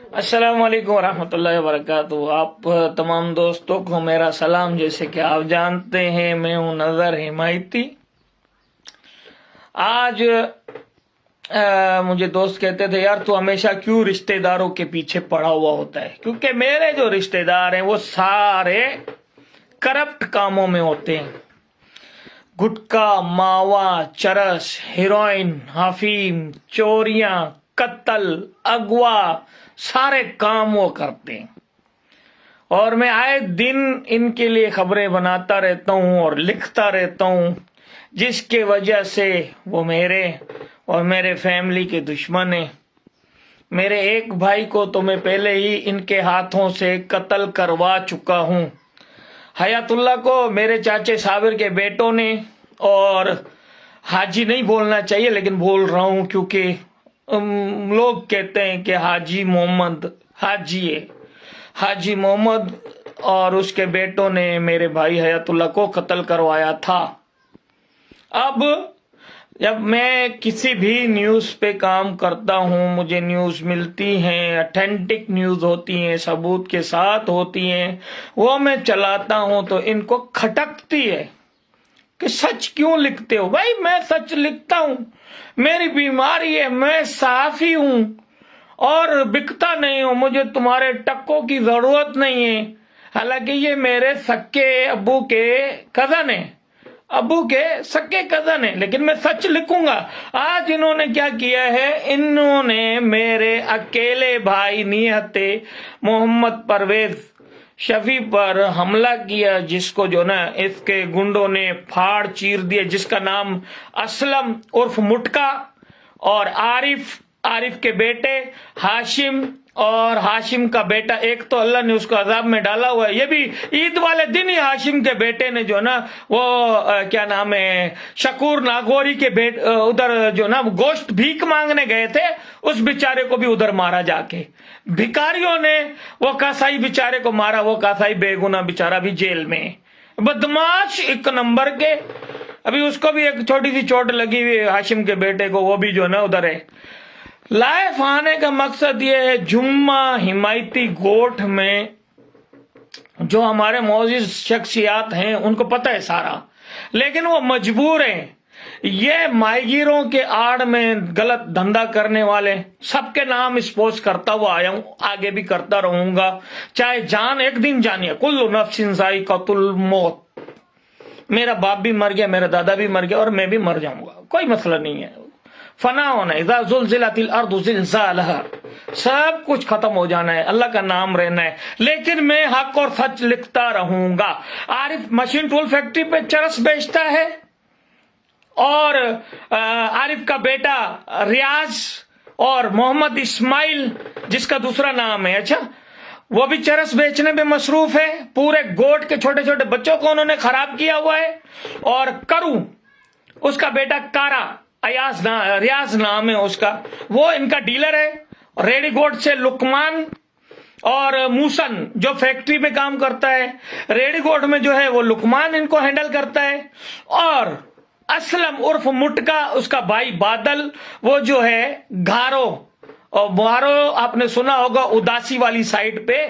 अस्सलाम वालेकुम वरहमतुल्लाहि वबरकातुहू। आप तमाम दोस्तों को मेरा सलाम। जैसे कि आप जानते हैं, मैं हूं नज़र हिमायती। आज मुझे दोस्त कहते थे, यार तू हमेशा क्यों रिश्तेदारों के पीछे पड़ा हुआ होता है? क्योंकि मेरे जो रिश्तेदार हैं वो सारे करप्ट कामों में होते हैं। गुटखा, मावा, चरस, हीरोइन, अफीम, चोरियां, कत्ल, अगवा, सारे काम वो करते हैं। और मैं आए दिन इनके लिए खबरें बनाता रहता हूं और लिखता रहता हूं, जिसके वजह से वो मेरे और मेरे फैमिली के दुश्मन हैं। मेरे एक भाई को तो मैं पहले ही इनके हाथों से कत्ल करवा चुका हूं। हयातुल्लाह को मेरे चाचे साबिर के बेटों ने, और हाजी नहीं बोलना चाहिए लेकिन बोल रहा हूं क्योंकि लोग कहते हैं कि हाजी मोहम्मद हाजी है। हाजी मोहम्मद और उसके बेटों ने मेरे भाई हयातुल्लाह को कत्ल करवाया था। अब जब मैं किसी भी न्यूज़ पे काम करता हूं, मुझे न्यूज़ मिलती हैं, ऑथेंटिक न्यूज़ होती हैं, सबूत के साथ होती हैं, वो मैं चलाता हूं तो इनको खटकती है कि सच क्यों लिखते हो? भाई मैं सच लिखता हूं, मेरी बीमारी है, मैं साफी हूं और बिकता नहीं हूं, मुझे तुम्हारे टक्कों की जरूरत नहीं है। हालांकि ये मेरे सक्के अब्बू के कजन है, अब्बू के सक्के कजन है, लेकिन मैं सच लिखूंगा। आज इन्होंने क्या किया है, इन्होंने मेरे अकेले भाई निहत्ते मोहम्मद परवेज शफी पर हमला किया, जिसको जो ना इसके गुंडों ने फाड़ चीर दिया, जिसका नाम असलम उर्फ मुटका और आरिफ के बेटे हाशिम और हाशिम का बेटा, एक तो अल्लाह ने उसको अजाब में डाला हुआ है। ये भी ईद वाले दिन ही हाशिम के बेटे ने जो ना वो क्या नाम है, शकूर नागौरी के उधर जो ना गोश्त भीख मांगने गए थे, उस बेचारे को भी उधर मारा जाके। भिखारियों ने वो कसाई बेचारे को मारा, वो कसाई बेगुना बेचारा भी जेल में। बदमाश एक नंबर के। अभी उसको भी एक छोटी सी चोट लगी हुई है हाशिम के बेटे को, वो भी जो ना उधर है। लाइफ आने का मकसद ये है, जुम्मा हिमायती गोठ में जो हमारे मौजूद शख्सियात हैं उनको पता है सारा, लेकिन वो मजबूर हैं। ये माहीगीरों के आड़ में गलत धंधा करने वाले सबके नाम स्पोज करता हुआ आया हूं, आगे भी करता रहूंगा। चाहे जान एक दिन जानिए, कुल्लु नफ्सिन ज़ाइक़तुल मौत। मेरा बाप भी मर गया, मेरा दादा भी मर गया और मैं भी मर जाऊंगा, कोई मसला नहीं है। फना होना, इज़ा ज़ुल्ज़िलतिल अर्दु ज़िलज़ालहा, सब कुछ खत्म हो जाना है, अल्लाह का नाम रहना है, लेकिन मैं हक और सच लिखता रहूंगा। आरिफ मशीन टूल फैक्ट्री पे चरस बेचता है और आरिफ का बेटा रियाज और मोहम्मद इस्माइल, जिसका दूसरा नाम है, अच्छा, वो भी चरस बेचने में मसरूफ है। पूरे गोट के छोटे छोटे बच्चों को उन्होंने खराब किया हुआ है। और करू, उसका बेटा कारा, रियाज नाम है उसका, वो इनका डीलर है। रेडी गोट से लुकमान और मूसन जो फैक्ट्री में काम करता है, रेडी गोट में जो है वो लुकमान इनको हैंडल करता है। और असलम उर्फ मुटका, उसका भाई बादल, वो जो है घारो, और मुहारो आपने सुना होगा उदासी वाली साइड पे,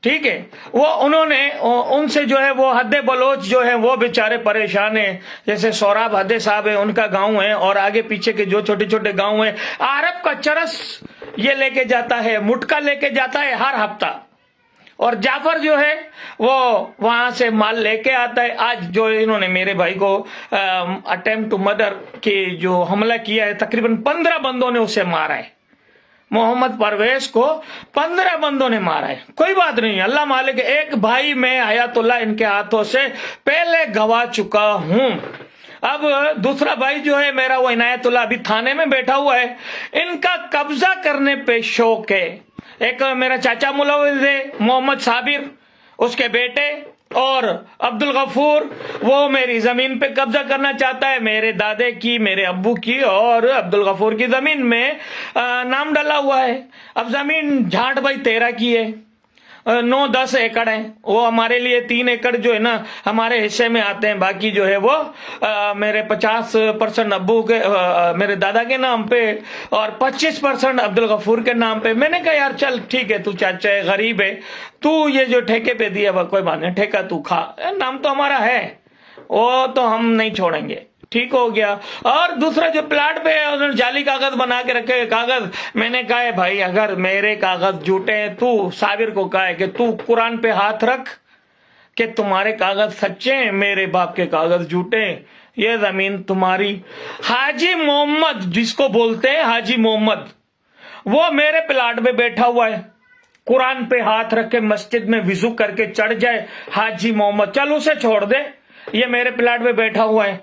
ठीक है, वो उन्होंने उनसे जो है वो हद्दे बलोच जो है वो बेचारे परेशान हैं। जैसे सौराब हद्दे साहब है, उनका गांव है, और आगे पीछे के जो छोटे छोटे गांव हैं, अरब का चरस ये लेके जाता है, मुटका लेके जाता है हर हफ्ता, और जाफर जो है वो वहां से माल लेके आता है। आज जो इन्होंने मेरे भाई को अटेम्प्ट टू मर्डर के जो हमला किया है, तकरीबन 15 बंदों ने उसे मारा है। मोहम्मद परवेज को 15 बंदों ने मारा है। कोई बात नहीं, अल्लाह मालिक। एक भाई मैं हयातुल्लाह इनके हाथों से पहले गवा चुका हूं। अब दूसरा भाई जो है मेरा, वो इनायतुल्लाह, अभी थाने में बैठा हुआ है। इनका कब्जा करने पे शौक है। एक मेरा चाचा मुलविज़ है, मोहम्मद साबिर, उसके बेटे, और अब्दुल गफूर, वो मेरी जमीन पे कब्जा करना चाहता है, मेरे दादे की, मेरे अब्बू की और अब्दुल गफूर की जमीन में नाम डाला हुआ है। अब जमीन झांट भाई तेरा की है, 9-10 एकड़ है, वो हमारे लिए 3 एकड़ जो है ना हमारे हिस्से में आते हैं, बाकी जो है वो मेरे 50% अब्बू के मेरे दादा के नाम पे और 25% अब्दुल गफूर के नाम पे। मैंने कहा यार चल ठीक है, तू चाचा है, गरीब है, तू ये जो ठेके पे दिया वो कोई बात नहीं, ठेका तू खा, नाम तो हमारा है, वो तो हम नहीं छोड़ेंगे। ठीक हो गया। और दूसरा जो प्लाट पे है उन्होंने जाली कागज बना के रखे कागज। मैंने कहा है भाई अगर मेरे कागज झूठे हैं, तू साबिर को कहा है कि तू कुरान पे हाथ रख कि तुम्हारे कागज सच्चे हैं, मेरे बाप के कागज झूठे हैं, ये जमीन तुम्हारी। हाजी मोहम्मद जिसको बोलते हैं हाजी मोहम्मद, वो मेरे प्लाट पे बैठा हुआ है, कुरान पे हाथ रख के मस्जिद में विजू करके चढ़ जाए हाजी मोहम्मद, चल उसे छोड़ दे, ये मेरे प्लाट पे बैठा हुआ है।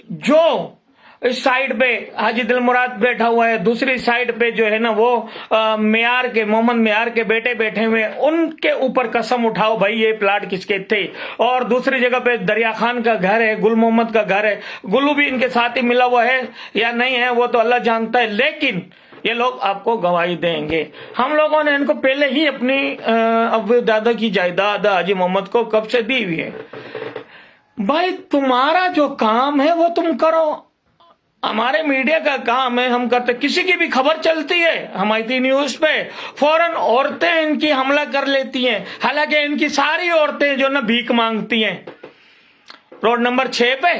जो इस साइड पे हाजी दिलमुराद बैठा हुआ है, दूसरी साइड पे जो है ना वो मियार के मोहम्मद मियार के बेटे बैठे हुए, उनके ऊपर कसम उठाओ भाई ये प्लाट किसके थे। और दूसरी जगह पे दरिया खान का घर है, गुल मोहम्मद का घर है, गुल्लू भी इनके साथ ही मिला हुआ है या नहीं है वो तो अल्लाह जानता है, लेकिन ये लोग आपको गवाही देंगे। हम लोगों ने इनको पहले ही अपनी अब दादा की जायदाद हाजी मोहम्मद को कब से दी हुई है। भाई तुम्हारा जो काम है वो तुम करो, हमारे मीडिया का काम है हम करते। किसी की भी खबर चलती है हमारी न्यूज पे, फौरन औरतें इनकी हमला कर लेती हैं, हालांकि इनकी सारी औरतें जो ना भीख मांगती हैं। रोड नंबर 6 पे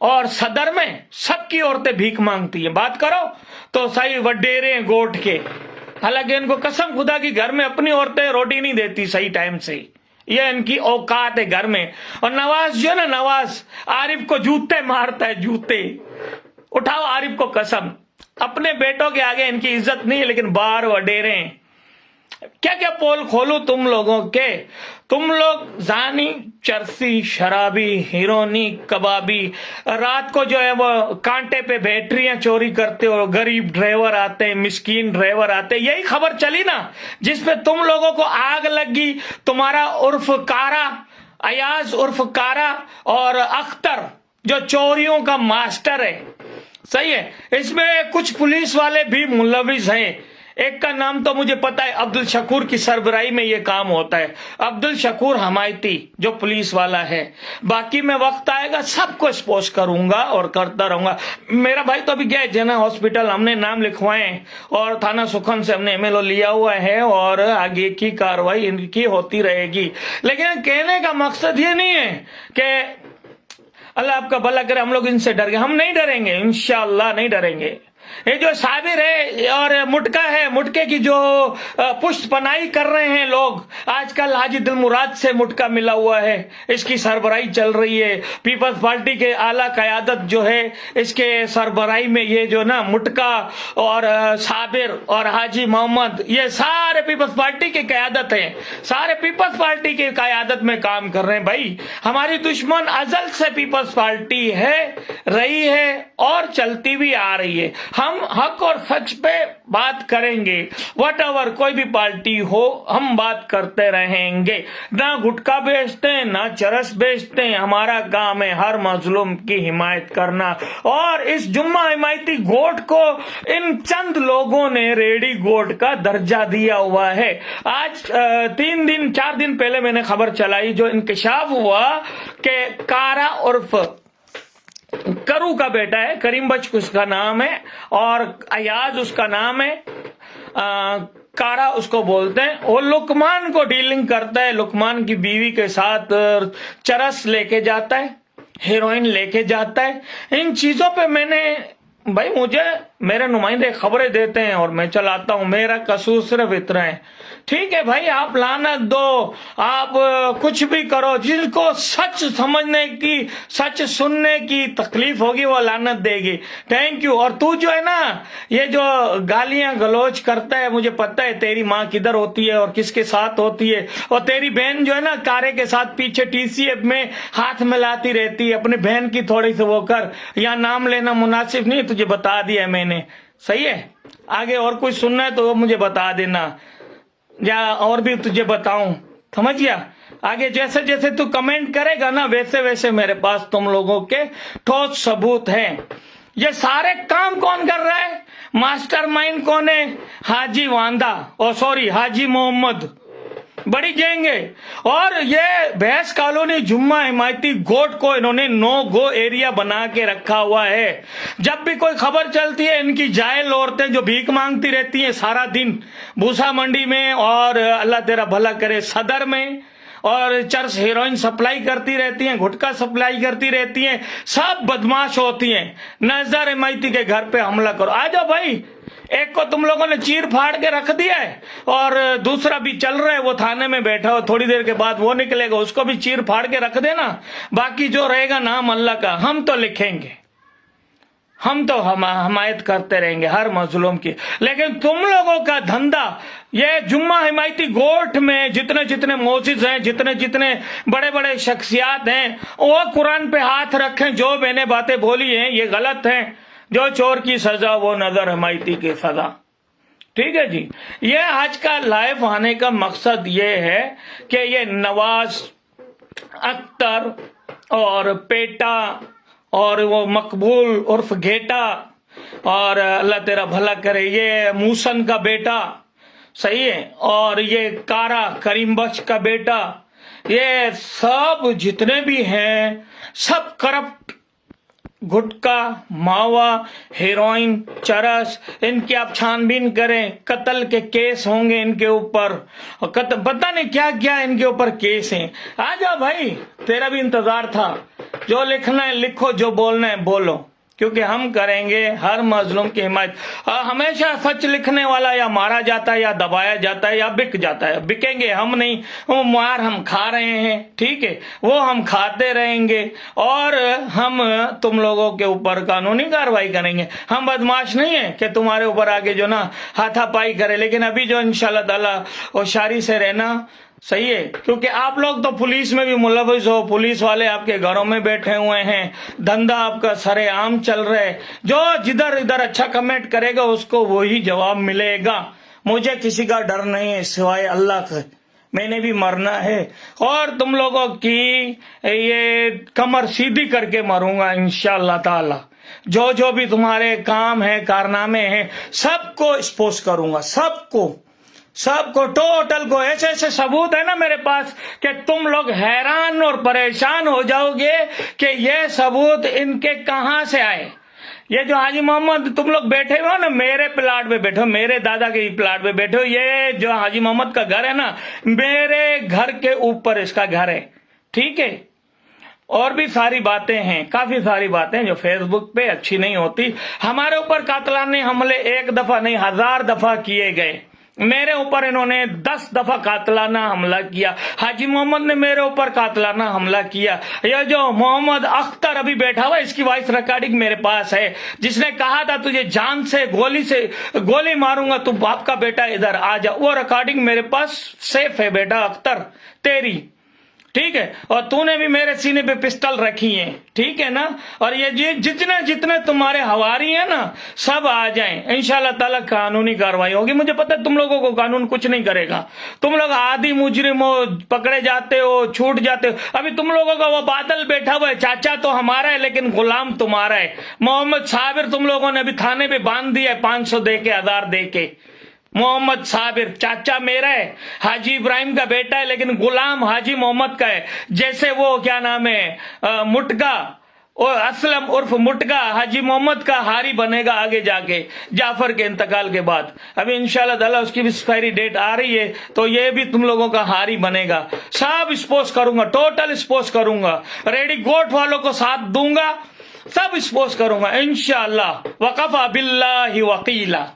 और सदर में सबकी औरतें भीख मांगती हैं। बात करो तो सही वडेरे गोट के, हालांकि इनको कसम खुदा की घर में अपनी औरतें रोटी नहीं देती सही टाइम से, ये इनकी औकात है घर में। और नवाज जो ना नवाज आरिफ को जूते मारता है, जूते उठाओ आरिफ को कसम, अपने बेटों के आगे इनकी इज्जत नहीं है, लेकिन बार वडेरे हैं। क्या क्या पोल खोलू तुम लोगों के, तुम लोग जानी चरसी शराबी हिरोनी कबाबी, रात को जो है वो कांटे पे बैटरियां चोरी करते हो, गरीब ड्राइवर आते हैं, मिस्कीन ड्राइवर आते हैं, यही खबर चली ना जिसपे तुम लोगों को आग लगी। तुम्हारा उर्फ कारा, अयाज उर्फ कारा और अख्तर जो चोरियों का मास्टर है, सही है, इसमें कुछ पुलिस वाले भी मुलविस हैं। एक का नाम तो मुझे पता है, अब्दुल शकूर की सरबराही में ये काम होता है, अब्दुल शकूर हमायती जो पुलिस वाला है। बाकी में वक्त आएगा सबको एक्सपोज करूंगा और करता रहूंगा। मेरा भाई तो अभी गया जना हॉस्पिटल, हमने नाम लिखवाए और थाना सुखन से हमने एमएलओ लिया हुआ है और आगे की कार्रवाई इनकी होती रहेगी। लेकिन कहने का मकसद ये नहीं है कि अल्लाह आपका भला करे हम लोग इनसे डर गए, हम नहीं डरेंगे, इंशाअल्लाह नहीं डरेंगे। ये जो साबिर है और मुटका है, मुटके की जो पुष्ट पनाही कर रहे हैं लोग, आजकल हाजी दिलमुराद से मुटका मिला हुआ है, इसकी सरबराही चल रही है। पीपल्स पार्टी के आला कयादत जो है इसके सरबराही में ये जो ना मुटका और साबिर और हाजी मोहम्मद, ये सारे पीपल्स पार्टी के कयादत हैं, सारे पीपल्स पार्टी के कयादत में काम कर रहे हैं। भाई हमारी दुश्मन अजल से पीपल्स पार्टी है, रही है और चलती भी आ रही है। हम हक और सच पे बात करेंगे, वट एवर कोई भी पार्टी हो हम बात करते रहेंगे। ना गुटखा बेचते हैं ना चरस बेचते हैं, हमारा काम है हर मजलूम की हिमायत करना। और इस जुम्मा हिमायती गोट को इन चंद लोगों ने रेडी गोट का दर्जा दिया हुआ है। आज 4 दिन पहले मैंने खबर चलाई, जो इंकशाफ हुआ कि कारा उर्फ करू का बेटा है, करीम बख्श उसका नाम है और अयाज उसका नाम है, कारा उसको बोलते हैं, वो लुकमान को डीलिंग करता है, लुकमान की बीवी के साथ चरस लेके जाता है, हेरोइन लेके जाता है। इन चीजों पे मैंने भाई, मुझे मेरे नुमाइंदे खबरें देते हैं और मैं चलाता हूं, मेरा कसूर सिर्फ इतना है। ठीक है भाई, आप लानत दो, आप कुछ भी करो, जिनको सच समझने की सच सुनने की तकलीफ होगी वो लानत देगी। Thank you. और तू जो है ना ये जो गालियां गलोच करता है, मुझे पता है तेरी माँ किधर होती है और किसके साथ होती है, और तेरी बहन जो है ना कारे के साथ पीछे टीसीएफ में हाथ मिलाती रहती है। अपनी बहन की थोड़ी सी वो कर, यहाँ नाम लेना मुनासिब नहीं, तुझे बता दिया मैंने, सही है। आगे और कुछ सुनना है तो वो मुझे बता देना, या और भी तुझे बताऊं, समझ गया। आगे जैसे जैसे तू कमेंट करेगा ना वैसे वैसे मेरे पास तुम लोगों के ठोस सबूत हैं। ये सारे काम कौन कर रहा है, मास्टरमाइंड कौन है, हाजी वांदा, ओ सॉरी हाजी मोहम्मद। बड़ी गैंग है। और ये भैंस कॉलोनी जुम्मा हिमायती गोट को इन्होंने नो गो एरिया बना के रखा हुआ है। जब भी कोई खबर चलती है, इनकी जायल औरतें जो भीख मांगती रहती हैं सारा दिन भूसा मंडी में और अल्लाह तेरा भला करे सदर में, और चरस हेरोइन सप्लाई करती रहती हैं, गुटखा सप्लाई करती रहती हैं, सब बदमाश होती हैं। नजर हिमायती के घर पे हमला करो, आ जाओ भाई। एक को तुम लोगों ने चीर फाड़ के रख दिया है और दूसरा भी चल रहा है, वो थाने में बैठा हो, थोड़ी देर के बाद वो निकलेगा, उसको भी चीर फाड़ के रख देना। बाकी जो रहेगा नाम अल्लाह का, हम तो लिखेंगे, हम तो हमायत करते रहेंगे हर मजलूम की। लेकिन तुम लोगों का धंधा ये जुम्मा हिमायती गोठ में जितने जितने मोजिज हैं, जितने जितने बड़े बड़े शख्सियात हैं, वो कुरान पे हाथ रखें। जो मैंने बातें बोली हैं ये गलत हैं। जो चोर की सजा वो नजर हिमायती की सजा। ठीक है जी। ये आज का लाइव आने का मकसद ये है कि ये नवाज अख्तर और पेटा और वो मकबूल उर्फ घेटा और अल्लाह तेरा भला करे ये मूसन का बेटा, सही है, और ये कारा करीम बख्श का बेटा, ये सब जितने भी हैं सब करप्ट, गुटखा, मावा, हेरोइन, चरस, इनकी आप छानबीन करें। कत्ल के केस होंगे इनके ऊपर, पता नहीं क्या क्या इनके ऊपर केस हैं। आ जाओ भाई, तेरा भी इंतजार था। जो लिखना है लिखो, जो बोलना है बोलो, क्योंकि हम करेंगे हर मजलूम की हिमायत। हमेशा सच लिखने वाला या मारा जाता है या दबाया जाता है या बिक जाता है। बिकेंगे हम नहीं, वो मार हम खा रहे हैं, ठीक है, वो हम खाते रहेंगे और हम तुम लोगों के ऊपर कानूनी कार्रवाई करेंगे। हम बदमाश नहीं है कि तुम्हारे ऊपर आके जो ना हाथापाई करे, लेकिन अभी जो इंशाल्लाह ताला होशियारी से रहना सही है, क्योंकि आप लोग तो पुलिस में भी मुलविस हो, पुलिस वाले आपके घरों में बैठे हुए हैं, धंधा आपका सरेआम चल रहा है। जो जिधर इधर अच्छा कमेंट करेगा उसको वही जवाब मिलेगा। मुझे किसी का डर नहीं है सिवाय अल्लाह का, मैंने भी मरना है और तुम लोगों की ये कमर सीधी करके मरूंगा इंशाअल्लाह ताला। जो जो भी तुम्हारे काम है, कारनामे हैं, सबको एक्सपोज करूंगा, सबको टोटल को। ऐसे ऐसे सबूत है ना मेरे पास कि तुम लोग हैरान और परेशान हो जाओगे कि ये सबूत इनके कहां से आए। ये जो हाजी मोहम्मद तुम लोग बैठे हो ना, मेरे प्लाट पे बैठो, मेरे दादा के प्लाट पे बैठो, ये जो हाजी मोहम्मद का घर है ना, मेरे घर के ऊपर इसका घर है, ठीक है। और भी सारी बातें हैं, काफी सारी बातें जो फेसबुक पे अच्छी नहीं होती। हमारे ऊपर कातलाने हमले एक दफा नहीं 1000 दफा किए गए। मेरे ऊपर इन्होंने 10 दफा कातलाना हमला किया। हाजी मोहम्मद ने मेरे ऊपर कातलाना हमला किया। यह जो मोहम्मद अख्तर अभी बैठा हुआ, इसकी वॉइस रिकॉर्डिंग मेरे पास है, जिसने कहा था तुझे जान से गोली मारूंगा, तू बाप का बेटा इधर आ जा। वो रिकॉर्डिंग मेरे पास सेफ है बेटा अख्तर तेरी, ठीक है। और तूने भी मेरे सीने पे पिस्टल रखी है, ठीक है ना। और ये जितने जितने तुम्हारे हवारी हैं ना, सब आ जाएं, इंशाल्लाह ताला कानूनी कार्रवाई होगी। मुझे पता है तुम लोगों को कानून कुछ नहीं करेगा। तुम लोग आदि मुजरिम हो, पकड़े जाते हो, छूट जाते हो। अभी तुम लोगों का वो बादल बैठा हुआ है, चाचा तो हमारा है लेकिन गुलाम तुम्हारा है। मोहम्मद साबिर तुम लोगों ने अभी थाने पे बांध दिया है 500 दे के, 1000 दे के। मोहम्मद साबिर चाचा मेरा है, हाजी इब्राहिम का बेटा है, लेकिन गुलाम हाजी मोहम्मद का है। जैसे वो क्या नाम है मुटका और असलम उर्फ मुटका हाजी मोहम्मद का हारी बनेगा आगे जाके जाफर के इंतकाल के बाद। अभी इंशाल्लाह ताला उसकी भी एक्सपायरी डेट आ रही है, तो ये भी तुम लोगों का हारी बनेगा। सब एक्सपोज करूंगा, टोटल एक्सपोज करूंगा, रेडी गोट वालों को साथ दूंगा, सब एक्सपोज करूंगा इंशाल्लाह। वकफा बिल्लाहि वकीला।